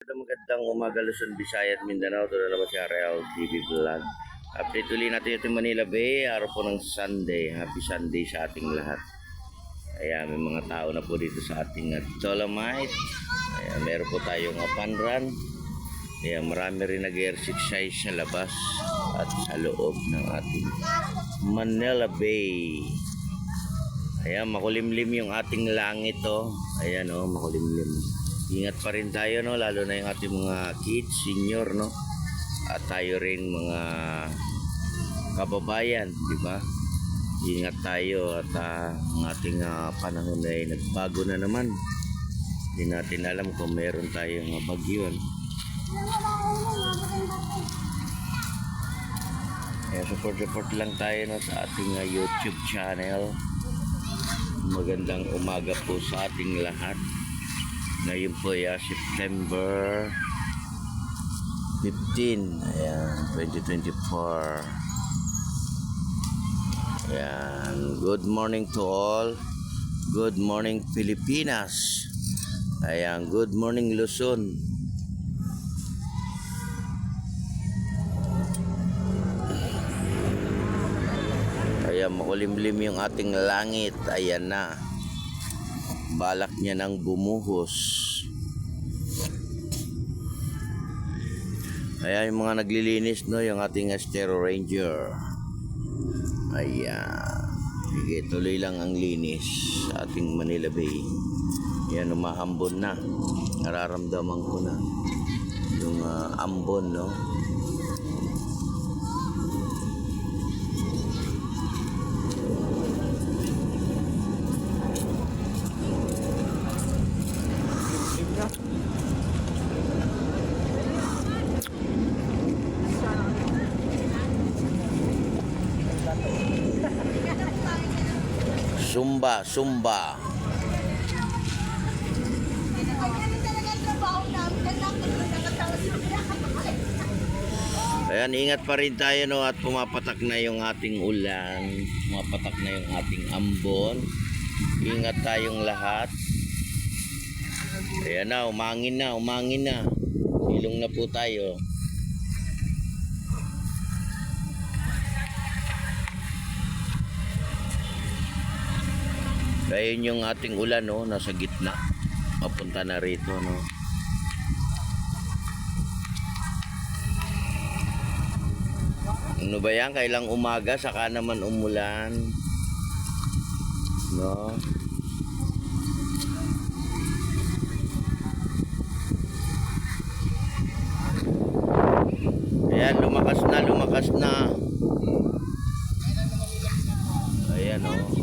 Magandang umaga Luzon, Visayas, Mindanao. Ito na naman si Real TV Vlog. Update ulit natin ito Manila Bay. Araw po ng Sunday. Happy Sunday sa ating lahat. Ayan, may mga tao na po dito sa ating Dolomite. Ayan, meron po tayong fun run. Ayan, marami rin nag-exercise sa labas at sa loob ng ating Manila Bay. Ayan, makulimlim yung ating langit, oh. Ayan, oh, makulimlim. Ingat pa rin tayo, no, lalo na yung ating mga kids, senior, no, at tayo rin mga kababayan, di ba? Ingat tayo at ang ating panahon ay nagbago na naman. Hindi natin alam kung meron tayong bagyo. Kaya support lang tayo, no, sa ating YouTube channel. Magandang umaga po sa ating lahat. Ngayon po ay September 15, ayan, 2024. Ayan, good morning to all. Good morning Pilipinas. Ayan, good morning Luzon. Ayan, makulimlim yung ating langit. Ayan na. Balak niya nang bumuhos. Ayan yung mga naglilinis, no, yung ating Astero Ranger. Ayan. Sige, tuloy lang ang linis sa ating Manila Bay. Ayan, umahambon na. Nararamdaman ko na yung ambon, no. Sumba. Ayan, ingat pa rin tayo, no, at pumapatak na yung ating ulan, pumapatak na yung ating ambon. Ingat tayong lahat. Ayan na, umangin na. Ilong na po tayo. Ayun yung ating ulan, no, nasa gitna. Papunta na rito, no. Ano ba yan? Kailang umaga, saka naman umulan. No. Ayan, lumakas na. Ayan, oh.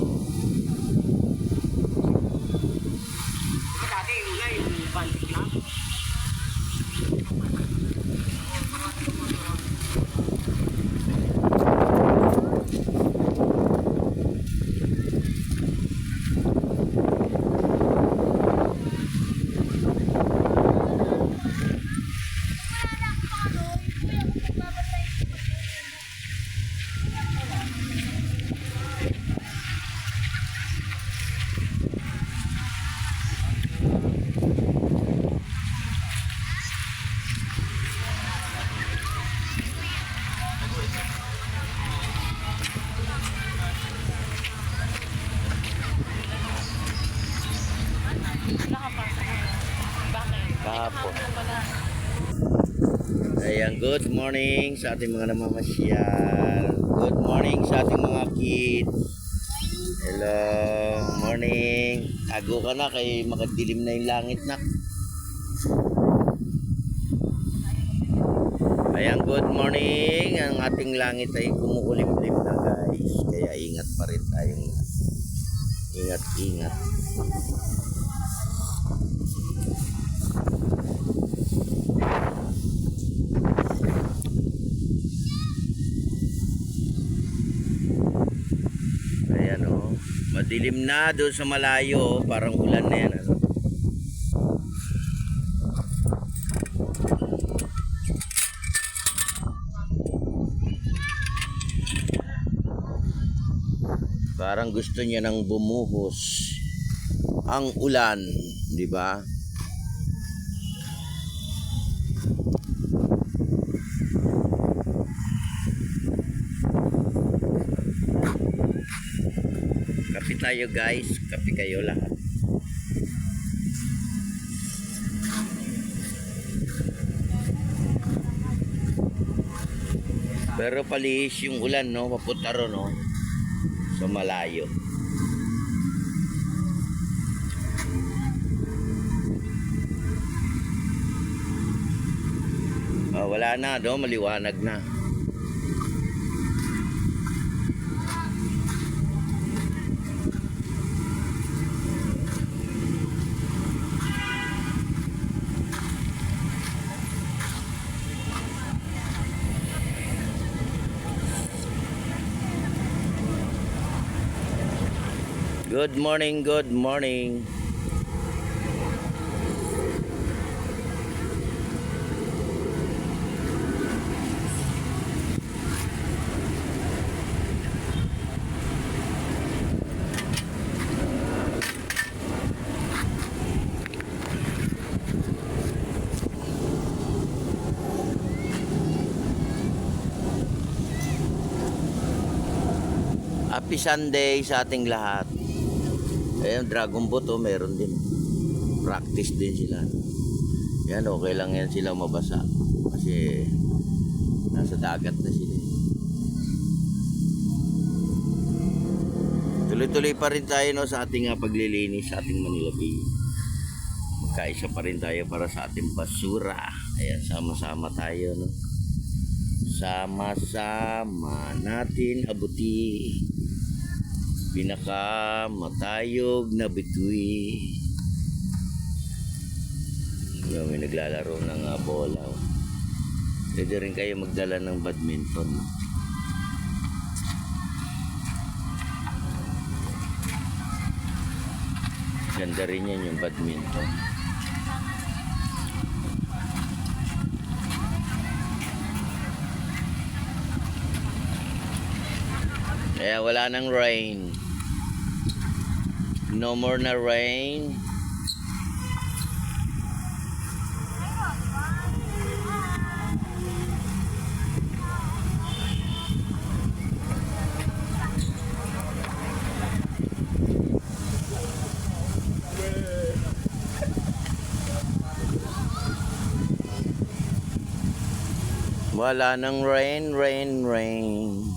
Kahapon. Ayan, good morning sa ating mga namamasyal. Good morning sa ating mga kids. Hello, morning. Tago ka na kay makadilim na yung langit na. Ayan, good morning. Ang ating langit ay kumukulimlim na, guys. Kaya ingat pa rin tayong ingat. Ayan, oh. Madilim na doon sa malayo, parang ulan na yan, ano? Parang gusto niya nang bumuhos ang ulan, di ba? tayo guys. Kape kayo lahat. Pero palihis yung ulan, no? Papunta ron, no? So malayo. Wala na, no? Maliwanag na. Good morning, good morning. Happy Sunday sa ating lahat. Ayan, Dragon Boat, oh, meron din. Practice din sila. Yan, okay lang yan sila mabasa. Kasi nasa dagat na sila. Tuloy-tuloy pa rin tayo, no, sa ating paglilinis sa ating Manila Bay. Magkaisa pa rin tayo para sa ating basura. Ayan, sama-sama tayo, no. Sama-sama natin abuti pinaka matayog na bituin. May naglalaro ng bola. Pwede rin kayo magdala ng badminton. Ganda rin yan yung badminton. Kaya wala nang rain. No more na rain. Wala nang rain, rain, rain.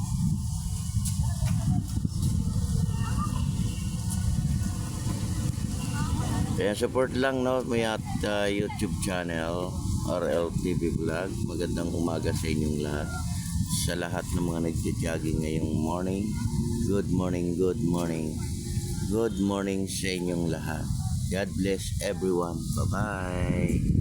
Kaya support lang, no, may YouTube channel RLTV Vlog. Magandang umaga sa inyong lahat. Sa lahat ng mga nagja-jogging ngayong morning. Good morning, good morning. Good morning sa inyong lahat. God bless everyone. Bye-bye.